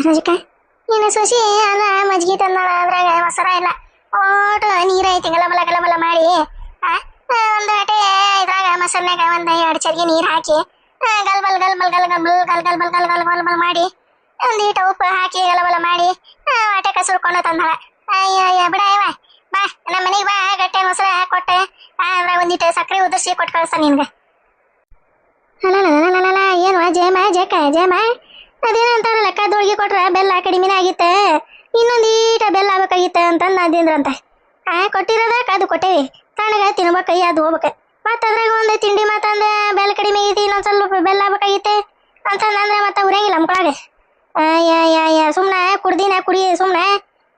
ಸರೋಜಕ್ಕ ಇನ್ನು ಸೊಸಿ ಅಲ್ಲ ಮಜ್ಜಿಗೆ ತಂದಾಳ ಅದ್ರಾಗ ಮೊಸರ ಇಲ್ಲ ಓಟು ನೀರು ಐತಿ ಗಲಬಲ ಗಲಬಲ ಮಾಡಿ ಒಂದು ಗಂಟೆ ಇದ್ರಾಗ ಮೊಸರ್ನಾಗ ಒಂದು 2 ಚರಿಗೆ ನೀರು ಹಾಕಿ ಗಲ್ಬಲ್ ಗಲ್ಬಲ್ ಗಲ್ ಗಲ್ಬಲ್ ಗಲ್ ಗಲ್ಬಲ್ ಗಲ್ ಗಲ್ ಗಲ್ಬಲ್ ಮಾಡಿ ಒಂದೀಟ ಉಪ್ಪು ಹಾಕಿ ಗಲಬಲ ಮಾಡಿ ಆಟೆ ಕಸುರ್ಕೊಂಡು ತಂದಾಳ. ಅಯ್ಯ ಬಿಡ ಇವ ಬಾ ನಮ್ಮ ಮನೆಗೆ ಬಾ ಗಟ್ಟೆ ಮೊಸರು ಕೊಟ್ಟೆ ಅದ್ರಾಗ ಒಂದಿಟ್ಟು ಸಕ್ಕರೆ ಉದುರ್ಸಿ ಕೊಟ್ಟು ಕಳಿಸ್ತಾನೆ ನಿನ್ಗೆ. ಅಲ್ಲ ಏನು ಜಯಮ ಜಯಮ ಅದೇನಂತಾರ ಲೆಕ್ಕದೊಳಗೆ ಕೊಟ್ರ ಬೆಲ್ಲ ಕಡಿಮೆನೇ ಆಗಿತ್ತ ಇನ್ನೊಂದೀಟ ಬೆಲ್ಲ ಆಗ್ಬೇಕಾಗಿತ್ತ ಅಂತಂದು ಅದೇಂದ್ರಂತ ಕೊಟ್ಟಿರೋದ ಅದು ಕೊಟ್ಟೇವಿ ತಣ್ಣಗ ತಿನ್ಬೇಕ ಅದು ಹೋಗ್ಬೇಕ ಮತ್ತ ಅದ್ರಾಗ ಒಂದು ತಿಂಡಿ ಮತ್ತಂದ ಬೆಲ್ಲ ಕಡಿಮೆ ಐತಿ ಇನ್ನೊಂದ್ ಸ್ವಲ್ಪ ಬೆಲ್ಲ ಆಗ್ಬೇಕಾಗಿತ್ತೆ ಅಂತಂದ್ರೆ ಮತ್ತೆ ಉರಿಯಂಗಿಲ್ಲ ಮಕ್ಕಳಾಗ. ಅಯ್ಯ ಸುಮ್ನೆ ಕುಡ್ದಿನ ಕುಡಿ ಸುಮ್ನೆ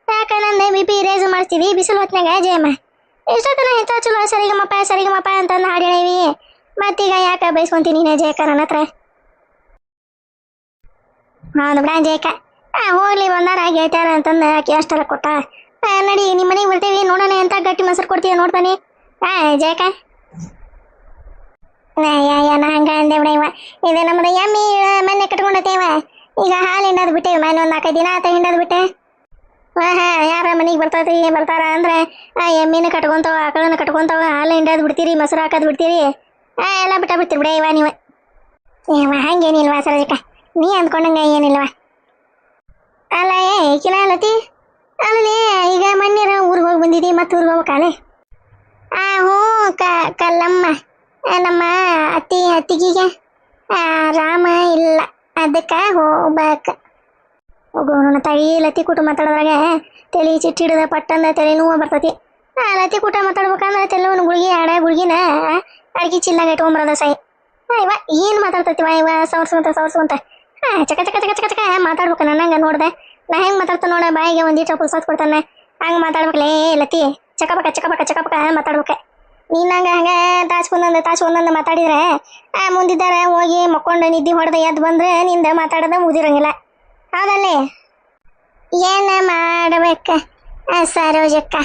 ಯಾಕ ನಂದ BP ರೇಸ್ ಮಾಡ್ತೀವಿ ಬಿಸಿಲು ಹೊತ್ನಾಗ ಜಯಮ್ಮ ಎಷ್ಟೊತ್ತನ ಹೆಚ್ಚ ಚಲೋ ಸರಿಗಮಪ್ಪ ಅಂತಂದು ಹಾಡಿಣೀವಿ ಮತ್ತೀಗ ಯಾಕೆ ಬೈಸ್ಕೊಂತೀನಿ ನೀನೇ ಜಯಕ ನನ್ನ ಹತ್ರ. ಹೌದು ಬಿಡ ಜಯಕ ಹೋಗ್ಲಿ ಬಂದಾರ ಗೆಳ್ತಾರ ಅಂತಂದು ಆಕೆ ಅಷ್ಟೆಲ್ಲ ಕೊಟ್ಟ ನಡಿ ನಿಮ್ಮ ಮನೆಗೆ ಬರ್ತೀವಿ ನೋಡೋಣ ಎಂತ ಗಟ್ಟಿ ಮೊಸರು ಕೊಡ್ತೀವಿ ನೋಡ್ತಾನೆ ಜಯಕ. ನಾ ಹಂಗ ಅಂದೆ ಬಿಡ ಇವ ಇದು ನಮ್ದು ಎಮ್ಮಿ ಮೊನ್ನೆ ಕಟ್ಕೊಂಡತೇವ ಈಗ ಹಾಲು ಹಿಂಡದ್ ಬಿಟ್ಟೇವಿ ಮೊನ್ನೆ ಒಂದು 4 ದಿನ ಆತ ಹಿಂಡದ್ ಬಿಟ್ಟೆ. ಯಾರ ಮನೆಗೆ ಬರ್ತಾರ ಅಂದ್ರೆ ಎಮ್ಮಿನ ಕಟ್ಕೊಂತಾವ ಆಕಳನ್ನ ಕಟ್ಕೊಂತಾವ ಹಾಲು ಹಿಂಡದ್ ಬಿಡ್ತೀರಿ ಮೊಸರು ಹಾಕದ್ ಬಿಡ್ತೀರಿ ಎಲ್ಲ ಬಿಡ್ತೀರಿ ಬಿಡ ಇವ ನೀವು. ಹಂಗೇನಿಲ್ವಾ ಸರೋಜಕ್ಕ ನೀ ಅಂದ್ಕೊಂಡಂಗ ಏನಿಲ್ವಾ. ಅಲ್ಲ ಕಿಲ ಅಲ್ಲತಿ ಅಲ್ಲಿ ಈಗ ಮಣ್ಣಿರ ಊರಿಗೆ ಹೋಗಿ ಬಂದಿದ್ದಿ ಮತ್ತೆ ಊರಿಗೆ ಹೋಗ್ಬೇಕಾಲೆ. ಹ್ಞೂ ಕಲ್ಲಮ್ಮ ನಮ್ಮ ಅತ್ತಿಗೆಗೆ ರಾಮ ಇಲ್ಲ ಅದಕ್ಕೆ ಹೋಗ್ಬೇಕ. ಹೋಗೋಣ ತಾಯಿ ಲತಿ ಕೂಟ ಮಾತಾಡಿದಾಗ ತಲೆ ಚಿಟ್ಟಿ ಹಿಡಿದ ಪಟ್ಟಂದ ತಲೆ ನೋವು ಬರ್ತತಿ. ಲತಿ ಕೂಟ ಮಾತಾಡ್ಬೇಕಂದ್ರೆ ತೆಲವನ್ ಗುಳಿಗೆ ಗುಳಿಗಿನ ಅಡ್ಗಿ ಚಿಲ್ಲಾಗ ಇಟ್ಕೊಂಬರದ ಸಾಯಿ ಇವ ಏನು ಮಾತಾಡ್ತತಿವ ಇವ ಸವರ್ಸುವಂತ ಚಕ ಚಕ ಚಕ ಚಕ ಚಕ ಮಾತಾಡ್ಬೇಕು ನನ್ನಂಗ ನೋಡ್ದೆ ನಾ ಹೆಂಗೆ ಮಾತಾಡ್ತಾನೆ ನೋಡ ಬಾಯಿಗೆ ಒಂದೀಟ ಪುಲ್ಸಾತ್ ಕೊಡ್ತಾನೆ ಹಂಗೆ ಮಾತಾಡ್ಬೇಕಲೇ ಲತಿ ಚಕಪಕ ಮಾತಾಡ್ಬೇಕು. ನೀನಂಗ ಹಂಗೆ ತಾಸು ಒಂದೊಂದು ಮಾತಾಡಿದ್ರೆ ಮುಂದಿದ್ದಾರೆ ಹೋಗಿ ಮಕ್ಕೊಂಡು ನಿದ್ದೆ ಹೊಡೆದ ಎದ್ದು ಬಂದ್ರೆ ನಿಂದ ಮಾತಾಡೋದ ಮುಗಿದಿರಂಗಿಲ್ಲ ಹೌದಲ್ಲಿ. ಏನ ಮಾಡ್ಬೇಕ ಸರೋಜಕ್ಕ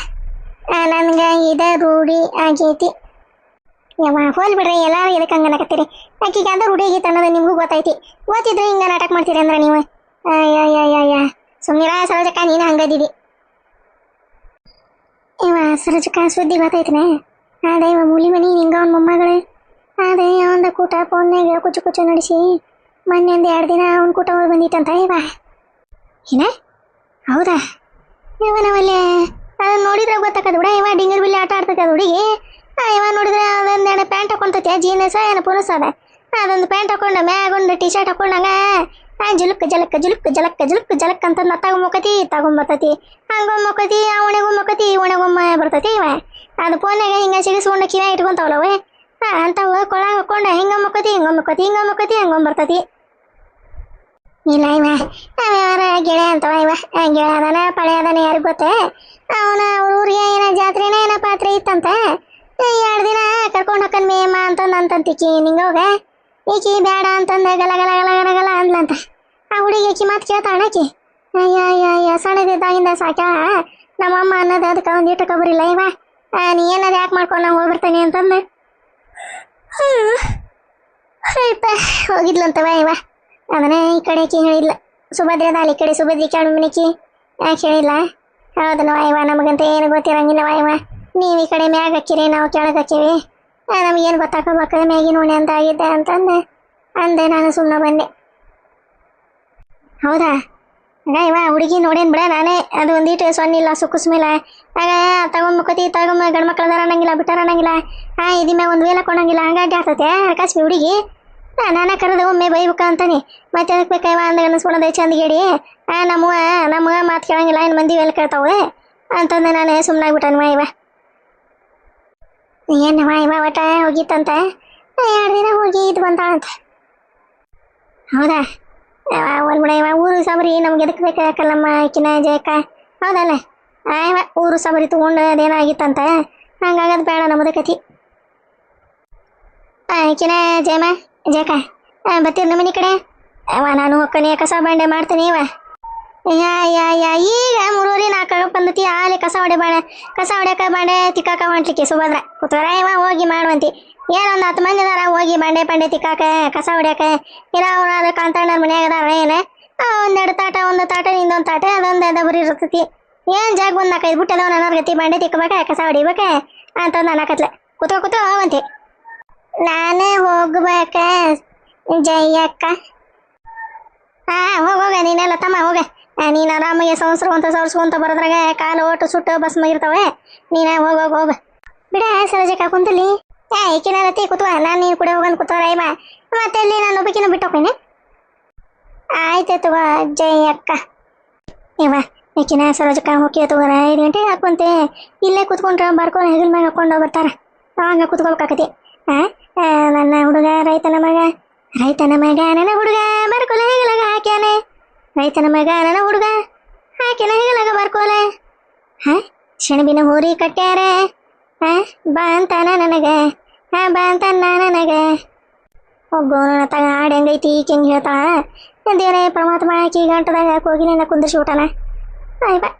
ನನ್ಗೆ ಇದ ರೂಢಿ ಆಗೈತಿ. ಹೋಲ್ ಬಿಡ್ರಿ ಎಲ್ಲಾರು ಇದಕ್ಕೆ ಹಂಗನಕತ್ತೀರಿ ಆಕಿಗೆ ಅದ ರೂಢಿ ಆಗೈತಿ ಅನ್ನೋದು ನಿಮಗೂ ಗೊತ್ತೈತಿ ಗೊತ್ತಿದ್ರೆ ಹಿಂಗ ನಾಟಕ ಮಾಡ್ತೀರಿ ಅಂದ್ರೆ ನೀವು. ಅಯ್ಯ ಸುಮ್ಮನಿರ ಸರೋಜಕ್ಕ ನೀನು ಹಂಗದಿದಿ. ಸರೋಜಕ್ಕ ಸುದ್ದಿ ಗೊತ್ತೈತನೆ ಅದೇ ಇವ ಮೂಲಿ ಮನಿ ಹಿಂಗ ಅವ್ನ ಮೊಮ್ಮಗಳು ಅದೇ ಅವಂದ ಕೂಟ ಫೋನ್ಯಾಗ ಕುಚ್ಚು ನಡೆಸಿ ಮೊನ್ನೆ ಒಂದು 2 ದಿನ ಅವ್ನ ಕೂಟ ಹೋಗಿ ಬಂದಿತ್ತಂತ ಇವ. ಏನ ಹೌದಾ ಇವನವಲ್ಲೇ ಅದನ್ನ ನೋಡಿದ್ರೆ ಗೊತ್ತಾಕದ ಬಿಡ ಇವ ಡಿಂಗರ್ ಬಿಲ್ಲಿ ಆಟ ಆಡ್ತೈತೆ ಅದು ಹುಡುಗಿ. ಇವ ನೋಡಿದ್ರೆ ಅದೊಂದು ಪ್ಯಾಂಟ್ ಹಾಕೊಂತೈತೆ ಜೀನ್ಸ್ ಏನು ಪುನಸ್ ಅದ ಅದೊಂದು ಪ್ಯಾಂಟ್ ಹಾಕೊಂಡ ಮ್ಯಾಗೊಂದು ಟಿ ಶರ್ಟ್ ಹಾಕೊಂಡಂಗ ಜಲಕ್ ಅಂತ ತಗೊಂಬಕತಿ ತಗೊಂಬರ್ತತಿ ಹಂಗೊಮ್ಮಕತಿ ಅವಣಿಗೊಮ್ಮಕತಿ ಇವಣಿಗೊಮ್ಮ ಬರ್ತತಿ ಇವ. ಅದು ಫೋನ್ಯಾಗ ಹಿಂಗ ಸಿಗಿಸ್ಕೊಂಡು ಕಿವ ಇಟ್ಕೊಂತಾವಲ್ಲವೇ ಅಂತವ ಕೊಳ ಹಾಕೊಂಡ ಹಿಂಗೊಮ್ಮಕತಿ ಹಂಗೊಂಬರ್ತತಿ. ಇಲ್ಲ ಇವ ಅವ್ಯಾರ ಗೆಳೆ ಅಂತವ ಇವ ಗೆಳೆ ಅದಾನ ಪಳೆ ಅದಾನ ಯಾರಿಗ ಗೊತ್ತೇ ಅವನ ಊರಿಗೆ ಏನ ಜಾತ್ರೆನ ಏನ ಪಾತ್ರೆ ಇತ್ತಂತ 2 ದಿನ ಕರ್ಕೊಂಡು ಹೋಗನ್ ಮೇಯಮ್ಮ ಅಂತಂತಿಕಿ ನಿಂಗೋಗ ಈಕಿ ಬೇಡ ಅಂತಂದ ಗಲ ಗಲ ಗಲ ಗಲ ಗಲ ಅಂದ್ಲಂತ. ಆ ಹುಡುಗಿ ಈಕಿ ಮಾತು ಕೇಳ್ತಾಳ ಆಕಿ ಅಯ್ಯ ಸಣ್ಣದಿದ್ದಾಗಿಂದ ಸಾಕ್ಯಾಳ ನಮ್ಮಮ್ಮ ಅನ್ನೋದು ಅದಕ್ಕೆ ಒಂದಿಟ್ಟು ಕಬರಿಲ್ಲ ಇವ ನೀ ಏನದು ಯಾಕೆ ಮಾಡ್ಕೊಂಡು ನಾವು ಹೋಗ್ಬಿಡ್ತಾನೆ ಅಂತಂದು ಹೋಗಿದ್ಲಂತವ ಇವ. ಅದನ್ನ ಈ ಕಡೆ ಆಕಿ ಹೇಳಿಲ್ಲ ಸುಭದ್ರದ ಅಲ್ಲಿ ಕಡೆ ಸುಭದ್ರಿ ಕೇಳು ಮನಿಕಿ ಯಾಕೆ ಹೇಳಿಲ್ಲ ಹೌದಲ್ವ ಇವ ನಮಗಂತ ಏನು ಗೊತ್ತಿರಂಗಿಲ್ಲವ ಇವ ನೀವು ಈ ಕಡೆ ಮ್ಯಾಗ ಹಕ್ಕಿರಿ ನಾವು ಕೆಳಗೆ ಹಕ್ಕಿವಿ ನಮಗೇನು ಗೊತ್ತಾಕೋಬೇಕು ಮ್ಯಾಗಿನ ಉಣೆ ಅಂತ ಆಗಿದ್ದೆ ಅಂದೆ ನಾನು ಸುಮ್ಮನೆ ಬಂದೆ. ಹೌದಾ ಇವ ಹುಡುಗಿ ನೋಡೇನು ಬಿಡ ನಾನೇ ಅದು ಒಂದೀಟು ಸೊನ್ನಿಲ್ಲ ಸುಕ್ಕುಸ್ಮಿಲ್ಲ ಆಗ ತಗೊಂಬಕತಿ ಗಂಡ್ಮಕ್ಳದಾರ ಅನ್ನಂಗಿಲ್ಲ ಬಿಟ್ಟಾರ ಅನ್ನಂಗಿಲ್ಲ ಇದಿ ಮ್ಯಾಗ ಒಂದು ವೇಲ ಕೊಂಡಂಗಿಲ್ಲ ಹಂಗಾಗಿ ಆಗ್ತೈತೆ ಅಕಸ್ಮಿ ಹುಡುಗಿ ನಾನೇ ಕರೆದು ಒಮ್ಮೆ ಬೈಬೇಕ ಅಂತಾನೆ ಮತ್ತೆ ಅದಕ್ಕೆ ಬೇಕವ ಅಂದಾಗ ಅನ್ನಿಸ್ಕೊಳೋದೆ ಚಂದಗೇಡಿ ನಮ್ಮ ಮಾತು ಕೇಳಂಗಿಲ್ಲ ಏನು ಮಂದಿ ವೇಲೆ ಕೇಳ್ತಾವೆ ಅಂತಂದೆ ನಾನು ಸುಮ್ಮನಾಗ್ಬಿಟ್ಟನ್ವ ಇವ. ಏನವ ಇವ ಒಟ್ಟ ಹೋಗಿತ್ತಂತ 2 ದಿನ ಹೋಗಿ ಇದು ಬಂತಾಳಂತ. ಹೌದಾ ಒಂದು ಬಿಡ ಇವ ಊರು ಸಾಬರಿ ನಮ್ಗೆ ಎದಕ್ಕೆ ಬೇಕಾಕಲ್ಲಮ್ಮ ಆಕಿನ ಜಯಕ ಹೌದಲ್ಲ ಇವ ಊರು ಸಾಬರಿ ತಗೊಂಡು ಅದೇನಾಗಿತ್ತಂತ ಹಂಗಾಗದು ಬೇಡ ನಮ್ಮದು ಕತಿ. ಆಕಿನ ಜಯಕ ಬರ್ತೀರಿ ನಮ್ಮ ಮನೆ ಕಡೆ ನಾನು ಹೊಕ್ಕನೆ ಕಸ ಬಂಡೆ ಮಾಡ್ತೀನಿ ಇವ. ಈಗ 3-4 ಬಂದತಿ ಆಲೆ ಕಸ ಹೊಡ್ಯಾಕ ಬಾಂಡೆ ತಿಕ್ಕಾಕ ಹೊಂಟ್ಲಿಕ್ಕೆ ಸುಭದ್ರ ಕೂತ್ವರ ಇವ ಹೋಗಿ ಮಾಡುವಂತಿ ಏನೊಂದು 10 ಮಂದಿ ಅದಾರ ಹೋಗಿ ಬಾಂಡೆ ತಿಕ್ಕಾಕ ಕಸ ಹೊಡ್ಯಾಕ ಇಲ್ಲ ಅವ್ರ ಕಾಂತಣ್ಣರ ಮನ್ಯಾಗ ಅದಾರ ಏನ ಒಂದೆರಡು ತಾಟ ಒಂದು ತಾಟ ಇನ್ನೊಂದು ತಾಟ ಅದೊಂದು ದಬರಿ ಇರ್ತೈತಿ. ಏನು ಜಾಗ ಒಂದು 4-5 ಬಿಟ್ಟದ ನನ್ನ ಗತಿ ಬಾಂಡೆ ತಿಕ್ಕಬೇಕ ಕಸ ಹೊಡಿಬೇಕ ಅಂತಂದು ಅನ್ನಕತ್ಲೆ. ಕೂತ್ಕೋ ಅಂತೆ. ನಾನೇ ಹೋಗ್ಬೇಕ ಜಯಕ್ಕ. ಹೋಗ ನೀನೆಲ್ಲ ತಮ್ಮ ಹೋಗ. ನೀನು ಆರಾಮಾಗಿ ಸವರ್ಸ್ಕೊಂತ ಬರೋದ್ರಾಗ ಕಾಲು ಓಟು ಸುಟ್ಟು ಭಸ್ಮ ಇರ್ತಾವೆ. ನೀನು ಹೋಗ ಬಿಡ ಸರೋಜಕ್ಕ ಕುಂತಲಿ. ಈಕಿನತಿ ಕೂತ್ವ ನಾನು ನೀನು ಕೂಡ ಹೋಗಂದು ಕೂತವ್ರ ಇವ ಮತ್ತೆ ಅಲ್ಲಿ ನಾನು ಒಬ್ಬಕಿನ ಬಿಟ್ಟು ಹೋಗ್ತೀನಿ. ಆಯ್ತು ತಗೋ ಜಯಕ್ಕ. ಇವ ಈಕಿನ ಸರೋಜಕ್ಕ ಹೋಗಿ ತಗೋರ 5 ಗಂಟೆಗೆ ಹಾಕುವಂತೆ. ಇಲ್ಲೇ ಕೂತ್ಕೊಂಡ್ರೆ ಬರ್ಕೊಂಡು ಹೆಗಲ್ ಮ್ಯಾಗ ಹಾಕೊಂಡು ಬರ್ತಾರ. ಅವಾಗ ಕೂತ್ಕೋಬೇಕಾಕತಿ. ನನ್ನ ಹುಡುಗ ರೈತನ ಮಗ ನನ್ನ ಹುಡುಗ ಬರ್ಕೊಲೆ ಹೆಗಲಾಗ ಹಾಕ್ಯಾನೆ. ರೈತನ ಮಗ ನನ್ನ ಹುಡುಗ ಹಾಕ್ಯಾನ ಹೆಗಲಾಗ ಬರ್ಕೋಲೆ. ಶೆಣಬಿನ ಹೋರಿ ಕಟ್ಟ್ಯಾರ. ಬಾ ಅಂತಾನ ನನಗೆ ಬಾ ಅಂತಾನ ನನಗೆ. ಹೋಗೋಣ ತಗ ಹಾಡು ಹೆಂಗೈತಿ ಈಕೆ ಹೆಂಗೆ ಹೇಳ್ತಾ. ದೇವರೇ ಪರಮಾತ್ಮ ಆಕಿ ಗಂಟದಾಗ ಕೋಗಿಲಿಂದ ಕುಂದಿರ್ಸಿ ಊಟನ. ಬಾ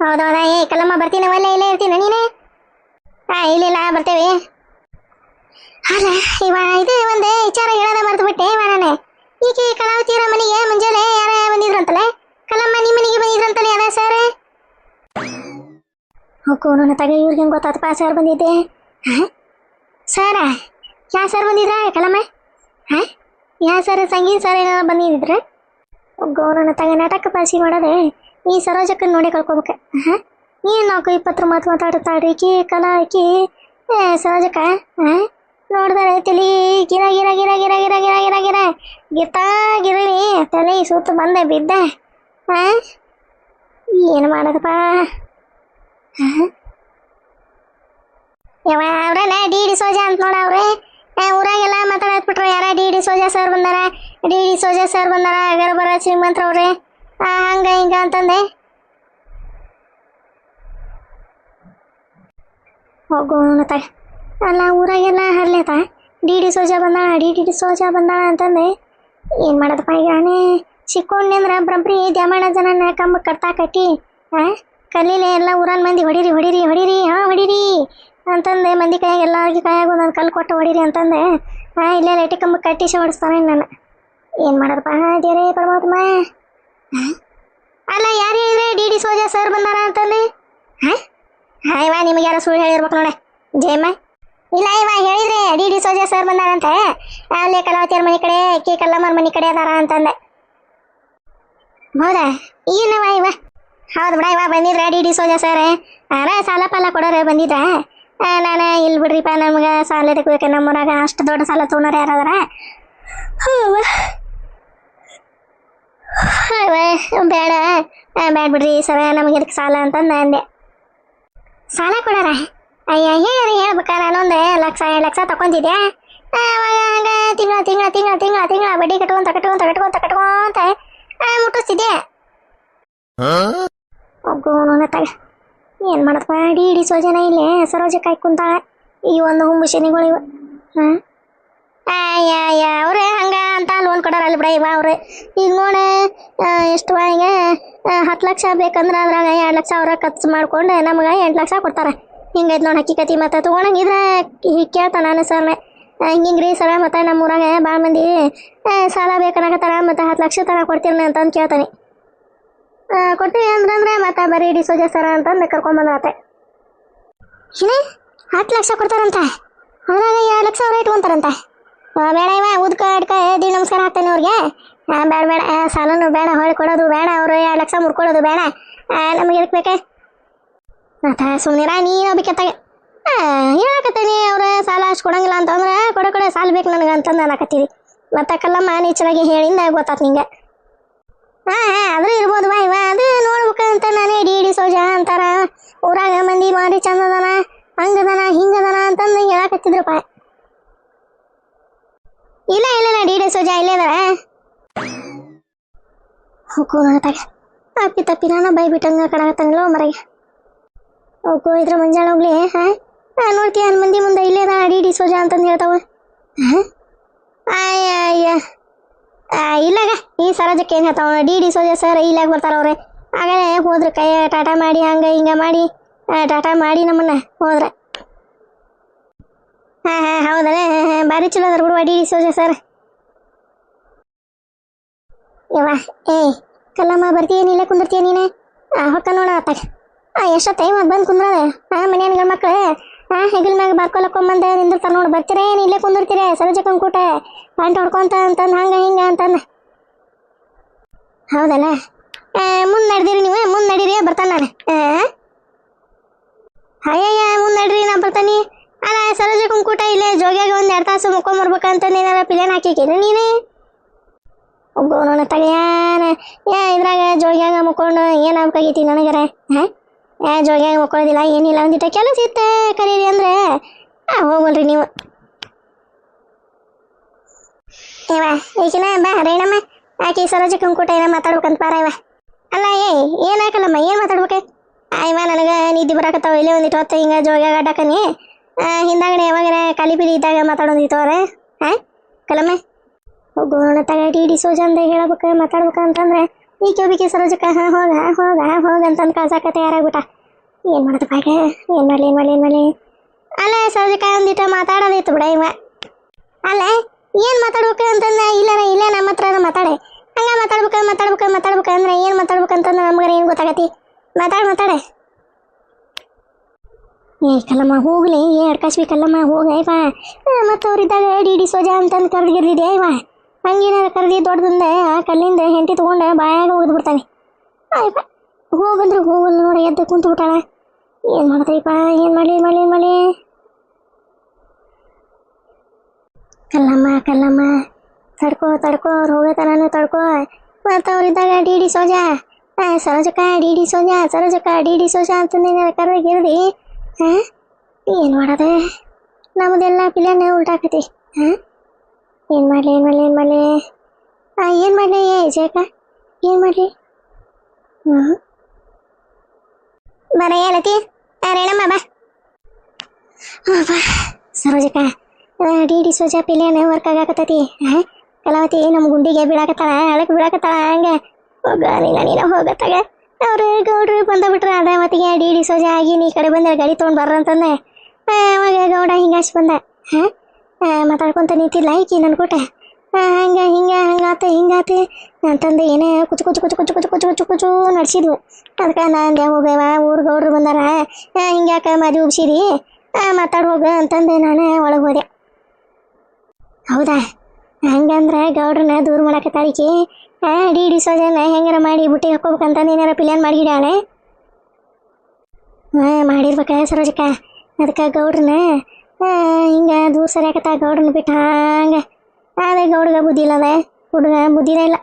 ಹೌದೌದಾ. ಕಲ್ಲಮ್ಮ ಬರ್ತೀನಿ ಒಳ್ಳೆ ಇಲ್ಲೇ ಇರ್ತೀನಿ ನೀನೇ. ಇಲ್ಲ ಬರ್ತೇವೆ. ಅಲ್ಲ ಇವ ಇದು ಒಂದು ವಿಚಾರ ಹೇಳೋದ ಮರೆತು ಬಿಟ್ಟೆ ಇವ ನಾನು. ಈಕೆ ಕಲಾವತಿಯರ ಮನೆಗೆ ಮುಂಜಾನೆ ಯಾರ ಬಂದಿದ್ರಂತಲೆ. ಕಲ್ಲಮ್ಮ ನಿಮ್ಮ ಮನೆಗೆ ಬಂದಿದ್ರಂತಲೆ ಯಾರ ಸರ್? ಹೋಗೋಣ ತಗ ಇವ್ರಿಗೆ ಹೆಂಗೆ ಗೊತ್ತಾತಪ್ಪ ಸರ್ ಬಂದಿದ್ದೆ. ಸರ ಯಾ ಸರ್ ಬಂದಿದ್ರ ಕಲ್ಲಮ್ಮ? ಯಾ ಸರ್ ಸಂಗೀತ ಸರ್ ಏನಾರ ಬಂದಿದ್ರೆ? ಹೋಗೋಣ ತಗ ನಾಟಕ ಪಾಸಿ ಮಾಡೋದೆ ಈ ಸರೋಜಕ್ಕನ್ನು ನೋಡಿ ಕಳ್ಕೊಬೇಕ. ಏನು 4-20 ಮಾತು ಮಾತಾಡುತ್ತಾಳ್ರಿ ಈಕಿ ಕಲಾ ಈಕಿ ಸರೋಜಕ್ಕ. ನೋಡ್ದಾರೆ ತಲೆ ಗಿರ ಗಿರ ಗಿರ ಗಿರ ಗಿರ ಗಿರ ಗಿರ ಗಿರ ಗಿರ್ತಾಗಿರಲಿ ತಲೆ ಸುತ್ತ ಬಂದೆ ಬಿದ್ದ. ಏನು ಮಾಡೋದಪ್ಪ. ಯಾವ ಅವ್ರಲ್ಲ ಡಿ ಸೋಜಾ ಅಂತ ನೋಡ ಅವ್ರೆ ಊರಾಗೆಲ್ಲ ಮಾತಾಡತ್ಬಿಟ್ರು. ಯಾರ ಡಿ ಸೋಜಾ ಸರ್ ಬಂದಾರ ಸೋಜಾ ಸರ್ ಬಂದಾರ ಗರ್ಭರ ಶ್ರೀಮಂತ್ರವ್ರೆ ಹಂಗ ಹಿಂಗ ಅಂತಂದೆ. ಹೋಗೋಣ ತಗ. ಅಲ್ಲ ಊರಾಗೆಲ್ಲ ಹರ್ಲೇತ ಡಿ ಸೋಜಾ ಬಂದಾಳ ಅಂತಂದೆ. ಏನು ಮಾಡೋದಪ್ಪ ಈಗ ಸಿಕ್ಕೊಂಡೆ ಅಂದ್ರೆ ಬ್ರಂಬ್ರಿ ದ್ಯಾಮಣ್ಣ ಜನನ ಕಂಬ ಕಟ್ಟಿ ಕಲ್ಲೀಲೆ ಎಲ್ಲ ಊರನ್ ಮಂದಿ ಹೊಡೀರಿ ಹೊಡೀರಿ ಅಂತಂದೆ. ಮಂದಿ ಕೈಯಾಗ ಎಲ್ಲರಿಗೆ ಕೈಯಾಗ ಒಂದೊಂದು ಕಲ್ಲು ಕೊಟ್ಟು ಹೊಡೀರಿ ಅಂತಂದೆ. ಇಲ್ಲೇ ಲೈಟಿ ಕಂಬ ಕಟ್ಟಿ ಹೊಡಿಸ್ತಾನೆ ನಾನು. ಏನು ಮಾಡೋದಪ್ಪ ದೇವರೇ ಪರಮಾತ್ಮ. ಅಲ್ಲ ಯಾರು ಹೇಳಿದ್ರೆ ಡಿ ಸೋಜಾ ಸರ್ ಬಂದಾರ ಅಂತಂದೆ. ಇವ ನಿಮಗೆ ಯಾರೋ ಸುಳ್ಳು ಹೇಳಿರ್ಬೇಕು ನೋಡೆ ಜಯಮ್ಮ. ಇಲ್ಲ ಇವ ಹೇಳಿದ್ರೆ ಡಿ ಸೋಜಾ ಸರ್ ಬಂದಾರಂತೆ. ಅಲ್ಲೇ ಕಲಾವತಿಯರ ಮನೆ ಕಡೆ ಕಲ್ಲಮ್ಮರ ಮನೆ ಕಡೆ ಅದಾರ ಅಂತಂದೆ. ಹೌದಾ ಏನವ ಇವ? ಹೌದು ಬಿಡ ಇವ ಬಂದಿದ್ರ ಡಿ ಸೋಜಾ ಸರ್. ಸಾಲ ಪಾಲ ಕೊಡೋರು ಬಂದಿದ್ರ. ನಾನು ಇಲ್ಲಿ ಬಿಡ್ರಿಪ್ಪ ನಮ್ಗೆ ಸಾಲ ತೆಗ್ಬೇಕು ನಮ್ಮೂರಾಗ ಅಷ್ಟು ದೊಡ್ಡ ಸಾಲ ತೊಗೊಂಡ್ರೆ ಯಾರಾದಾರ. ಬೇಡ ಬಿಡ್ರಿ ಸರ ನಮಗೆ ಇದಕ್ಕೆ ಸಾಲ ಅಂತಂದು ಅಂದೆ. ಸಾಲ ಕೊಡಾರ? ಅಯ್ಯ ಹೇಳ್ಬೇಕ ನಾನೊಂದು 1 ಲಕ್ಷ 2 ಲಕ್ಷ ತಗೊಂತಿದ್ದೆ. ಅವಾಗ ಹಂಗೆ ತಿಂಗಳ ಬಡ್ಡಿ ಕಟ್ಕೊಂತ ಮುಟ್ಟಿಸ್ತಿದ್ದೆ. ಒಗ್ಗೋಣ ತಗ. ಏನು ಮಾಡಪ್ಪ ಡಿ ಸೋಜನ ಇಲ್ಲೇ ಸರೋಜ ಕಾಯಿ ಕುಂತಾಳ. ಈ ಒಂದು ಹುಂಬು ಶನಿಗಳು ಇವ. ಅವ್ರೆ ಹಂಗ ಅಂತ ಲೋನ್ ಕೊಡೋರಲ್ಲ ಬಿಡ ಇವ ಅವ್ರೆ. ಈಗ ನೋಡ ಎಷ್ಟು ಈಗ 10 ಲಕ್ಷ ಬೇಕಂದ್ರೆ ಅದ್ರಾಗ 2 ಲಕ್ಷ ಅವ್ರ ಖರ್ಚು ಮಾಡ್ಕೊಂಡು ನಮ್ಗೆ 8 ಲಕ್ಷ ಕೊಡ್ತಾರ. ಹಿಂಗೈತೆ ನೋಡಿ ಹಕ್ಕಿಕತಿ. ಮತ್ತು ತೊಗೊಳಂಗಿದ್ರೆ ಕೇಳ್ತಾನ ನಾನು ಸರ್ನ ಹಿಂಗ್ರಿ ಸರ ಮತ್ತು ನಮ್ಮ ಊರಾಗ ಭಾಳ ಮಂದಿ ಸಾಲ ಬೇಕನ್ನಾಗತ್ತಾರ ಮತ್ತು 10 ಲಕ್ಷ ತನಕ ಕೊಡ್ತೀನಿ ಅಂತಂದು ಕೇಳ್ತಾನೆ. ಕೊಡ್ತೀವಿ ಅಂದ್ರೆ ಮತ್ತೆ ಬರೀ ಡಿ ಸೋಜಾ ಸರ ಅಂತಂದು ಕರ್ಕೊಂಬಂದ್ರತೆ. ಏನು 10 ಲಕ್ಷ ಕೊಡ್ತಾರಂತ? ಅದ್ರಾಗ 2 ಲಕ್ಷ ಅವ್ರ ಇಟ್ಕೊಂತಾರಂತ. ಬೇಡ ಇವ ಉದ್ಕ ಅಡ್ಕ ದಿ ನಮಸ್ಕಾರ ಹಾಕ್ತಾನೆ ಅವ್ರಿಗೆ. ಬೇಡ ಸಾಲನು ಬೇಡ ಹೊಳೆ ಕೊಡೋದು ಬೇಡ ಅವ್ರು 2 ಲಕ್ಷ ಮುರ್ಕೊಳ್ಳೋದು ಬೇಡ ನಮಗೆ ಇದಕ್ಕೆ ಬೇಕೆ ಮತ್ತ ಸುಮ್ಮನಿರ ನೀನು ಬೇಕತ್ತಾಗ ಹೇಳಕತ್ತೀನಿ. ಅವ್ರು ಸಾಲ ಅಷ್ಟು ಕೊಡಂಗಿಲ್ಲ ಅಂತಂದ್ರೆ ಕೊಡೆ ಸಾಲ ಬೇಕು ನನಗೆ ಅಂತಂದು ಅನ್ನಕತ್ತೀವಿ. ಮತ್ತು ಕಲ್ಲಮ್ಮ ನೀಚಲಾಗಿ ಹೇಳಿಂದ ಗೊತ್ತಾತ್ ನಿಂಗೆ. ಆದರೂ ಇರ್ಬೋದು ಬಾ ಇವ ಅದು ನೋಡ್ಬೇಕಂತ ನಾನೇ ಡಿ ಸೋಜಾ ಅಂತಾರ ಊರಾಗ ಮಂದಿ ಮಾಡಿ ಚಂದದನ ಹಂಗದನ ಹಿಂಗದನ ಅಂತಂದು ಹೇಳಕತ್ತಿದ್ರಪ್ಪ. ಇಲ್ಲ ಡಿ ಸೋಜಾ ಇಲ್ಲೇ ಅದಾರ. ಹೋಗೋಣತ್ತಾಗ ತಪ್ಪಿ ನಾನು ಬೈ ಬಿಟ್ಟಂಗ ಕಡಗತ್ತಂಗಿಲ್ಲ ಮರೆಗೆ. ಹೋಗೋ ಇದ್ರ ಮುಂಜಾನೆ ಹೋಗ್ಲಿ. ನೋಡ್ತೀಯ ಮಂದಿ ಮುಂದೆ ಇಲ್ಲೇ ಅದ ಡಿ ಸೋಜಾ ಅಂತಂದು ಹೇಳ್ತಾವ. ಅಯ್ಯ ಇಲ್ಲಾಗ ಈ ಸರೋಜಕ್ಕೆ ಏನು ಹೇಳ್ತಾವ ಡಿ ಸೋಜಾ ಸರ್ ಇಲ್ಲಾಗ ಬರ್ತಾರ ಅವ್ರೆ. ಆಗಲೇ ಹೋದ್ರೆ ಕೈ ಟಾಟಾ ಮಾಡಿ ಹಂಗೆ ಹಿಂಗೆ ಮಾಡಿ ಟಾಟಾ ಮಾಡಿ ನಮ್ಮನ್ನ ಹೋದ್ರೆ. ಹೌದಲ್ಲ ಭಾರಿ ಚಲೋ ಅದಾರ ಬಿಡುವ ಡಿ ಸೋಜಾ ಸರ್. ಯವ್ವ ಏ ಕಲ್ಲಮ್ಮ ಬರ್ತೀಯ ಇಲ್ಲೇ ಕುಂದಿರ್ತೀಯ ನೀನೆ ಹೊಕ್ಕ ನೋಡ ಆತಾಗ ಎಷ್ಟೊತ್ತ ಇವತ್ತು ಬಂದು ಕುಂದ್ರದ ಮನ್ಯಾನ ಗಂಡು ಮಕ್ಳು ಹೆಗಲ ಮ್ಯಾಗ ಬಾರ್ಕೊಲಕ್ಕೊಂಬಂದು ನಿಂದಿರ್ತಾರ ನೋಡಿ ಬರ್ತೀರ ಏನು ಇಲ್ಲೇ ಕುಂದಿರ್ತೀರ ಸರೋಜಕ್ಕನ ಕೂಟ ಪ್ಯಾಂಟ್ ಹೊಡ್ಕೊಂತ ಅಂತಂದು ಹಂಗೆ ಹಿಂಗೆ ಅಂತಂದು ಹೌದಲ್ಲ ಮುಂದೆ ನಡ್ದಿರಿ ನೀವು ಮುಂದೆ ನಡೀರಿ ಬರ್ತಾನೆ ನಾನು ಅಯ್ಯಯ್ಯ ಮುಂದೆ ನಡ್ರಿ ನಾ ಬರ್ತಾನೆ ಅಲ್ಲ ಸರೋಜಕ್ಕನ ಕೂಟ ಇಲ್ಲೇ ಜೋಗ್ಯಾಗ ಒಂದು 2 ತಾಸು ಮುಕ್ಕೊಂಬರ್ಬೇಕಂತಂದು ಏನಾರ ಪ್ಲೇನ್ ಹಾಕಿಕೇನು ನೀನು ಒಬ್ಬನ ತಗಯಾನ ಇದ್ರಾಗ ಜೋಗ್ಯಾಗ ಮುಕ್ಕೊಂಡು ಏನಾಗಬೇಕಾಗೈತಿ ನನಗರ ಜೋಗ್ಯಾಗ ಮುಕ್ಕೊಳ್ಳೋದಿಲ್ಲ ಏನಿಲ್ಲ ಒಂದಿಟ್ಟ ಕೆಲಸ ಇತ್ತ ಕರೀರಿ ಅಂದ್ರೆ ಹೋಗಲ್ರಿ ನೀವು ಈಗಿನ ಬಾ ರೇಣಮ್ಮ ಆಕೆ ಸರೋಜಕ್ಕನ ಕೂಟ ಏನೋ ಮಾತಾಡ್ಬೇಕಂತ ಬಾರ ಇವ ಅಲ್ಲ ಏನಾಕಲ್ಲಮ್ಮ ಏನು ಮಾತಾಡ್ಬೇಕು ಇವ ನನಗೆ ನಿದ್ದೆ ಬರಾಕತ್ತಾವ ಇಲ್ಲೇ ಒಂದಿಟ್ಟು ಹೊತ್ತು ಹಿಂಗೆ ಜೋಗ್ಯಾಗ ಅಡ್ಡಾಕನಿ ಹಿಂದಾಗಡೆ ಯಾವಾಗಾರ ಖಾಲಿ ಪೀಲಿ ಇದ್ದಾಗ ಮಾತಾಡೋದಿತ್ತವ್ರೆ ಕಲಮ್ಮ ಹೋಗೋಣ ತಗ ಡಿ ಸೋಜಂದ ಹೇಳಬೇಕು ಮಾತಾಡ್ಬೇಕು ಅಂತಂದ್ರೆ ಈಕೆ ಸರೋಜಕ್ಕ ಹೋಗ ಅಂತಂದು ಕಳ್ಸಾಕ ತಯಾರಾಗ್ಬಿಟ್ಟ ಏನು ಮಾಡೋದಪ್ಪ ಈಗ ಏನು ಮಾಡಲಿ ಅಲ್ಲ ಸರೋಜಕ್ಕ ಒಂದಿಟ್ಟು ಮಾತಾಡೋದಿತ್ತು ಬಿಡ ಇವ ಅಲ್ಲ ಏನು ಮಾತಾಡ್ಬೇಕು ಅಂತಂದ್ರೆ ಇಲ್ಲ ನಮ್ಮ ಹತ್ರ ಮಾತಾಡೆ ಹಂಗೆ ಮಾತಾಡ್ಬೇಕು ಅಂದ್ರೆ ಏನು ಮಾತಾಡ್ಬೇಕಂತಂದ್ರೆ ನಮ್ಗಾರ ಏನು ಗೊತ್ತಾಗತಿ ಮಾತಾಡೆ ಕಲ್ಲಮ್ಮ ಹೋಗ್ಲಿ ಅಡ್ಕಾಶ್ವಿ ಕಲ್ಲಮ್ಮ ಹೋಗಯ್ಯವ ಮತ್ತು ಅವ್ರಿದ್ದಾಗ ಡಿ ಸೋಜಾ ಅಂತಂದು ಕರೆದಿರ್ಲಿದೆ ಇವ ಹಂಗೇನಾರ ಕರೆದಿ ದೊಡ್ಡದಿಂದ ಆ ಕಲ್ಲಿಂದ ಹೆಂಟಿ ತೊಗೊಂಡು ಬಾಯಾಗ ಹೋಗಿದ್ಬಿಡ್ತಾನೆ ಆಯ್ಪ ಹೋಗಂದ್ರೆ ಹೋಗಲ್ಲ ನೋಡಿ ಎದ್ದು ಕುಂತು ಬಿಟ್ಟಾಳ ಏನು ಮಾಡ್ತೀಪ್ಪ ಏನು ಮಾಡಲಿ ಕಲ್ಲಮ್ಮ ತಡ್ಕೋ ಅವ್ರು ಹೋಗತನೂ ತಡ್ಕೋ ಮತ್ತು ಅವ್ರಿದ್ದಾಗ ಡಿ ಸೋಜಾ ಸರೋಜಕ್ಕ ಡಿ ಸೋಜಾ ಅಂತಂದು ಏನಾರ ಕರೆದಿರ್ದಿ ಏನು ಮಾಡೋದು ನಮ್ಮದೆಲ್ಲ ಪ್ಲಾನ್ ಉಲ್ಟಾಕತಿ ಏನು ಮಾಡಲಿ ಜೇಕ ಏನು ಮಾಡಲಿ ಬರ ಹೇಳತಿ ರೇಣಮ್ಮ ಬಾ ಸರೋಜಕ್ಕ ಡಿ ಸೋಜಾ ಪ್ಲಾನ್ ವರ್ಕ್ ಆಗಾಕತ್ತತಿ ಕಲಾವತಿ ನಮ್ಮ ಗುಂಡಿಗೆ ಬಿಡಾಕತ್ತಾಳ ಹಳಕ್ಕೆ ಬಿಡಾಕತ್ತಾಳ ಹಂಗೆ ನೀನು ಹೋಗತ್ತಾಗ ಅವ್ರು ಗೌಡ್ರು ಬಂದ್ಬಿಟ್ರೆ ಅದ ಮತ್ತಿಗೆ ಡಿ ಸೋಜಾ ಆಗಿ ನೀ ಕಡೆ ಬಂದ ಗಾಡಿ ತೊಗೊಂಡು ಬರ್ರಂತಂದೆ ಅವಾಗ ಗೌಡ ಹಿಂಗಾಶ್ ಬಂದ ಮಾತಾಡ್ಕೊಂತ ನಿಂತಿಲ್ಲ ಈಕಿ ನನ್ನ ಕೂಟ ಹಿಂಗಾತೆ ಅಂತಂದು ಏನೇ ಕುಚು ನಡ್ಸಿದ್ವು ಅದಕ್ಕೆ ನಾನು ಹೋಗವ ಊರು ಗೌಡ್ರು ಬಂದಾರ ಹಿಂಗ್ಯಾಕೆ ಮದುವೆ ಉಬ್ಸಿದಿ ಮಾತಾಡಿ ಹೋಗ ಅಂತಂದು ನಾನು ಒಳಗೆ ಹೋದೆ ಹೌದಾ ಹಂಗಂದ್ರೆ ಗೌಡ್ರನ್ನ ದೂರ ಮಾಡಕತ್ತಾಳಿಕಿ ಡಿ ಸೋಜನ ಹೆಂಗಾರ ಮಾಡಿ ಬುಟ್ಟಿಗೆ ಹಾಕೋಬೇಕಂತಂದು ಏನಾರ ಪ್ಲಾನ್ ಮಾಡಿಗಿಡಾಳೆ ಮಾಡಿರ್ಬೇಕ ಸರೋಜಕ್ಕ ಅದಕ್ಕೆ ಗೌಡ್ರನ್ನ ಹಿಂಗೆ ದೂರ ಸರಿಯಾಕತ್ತ ಗೌಡ್ರನ್ನ ಬಿಟ್ಟು ಹಂಗೆ ಅದೇ ಗೌಡ್ರಿಗೆ ಬುದ್ಧಿ ಇಲ್ಲ ಹುಡುಗ ಬುದ್ಧಿನೇ ಇಲ್ಲ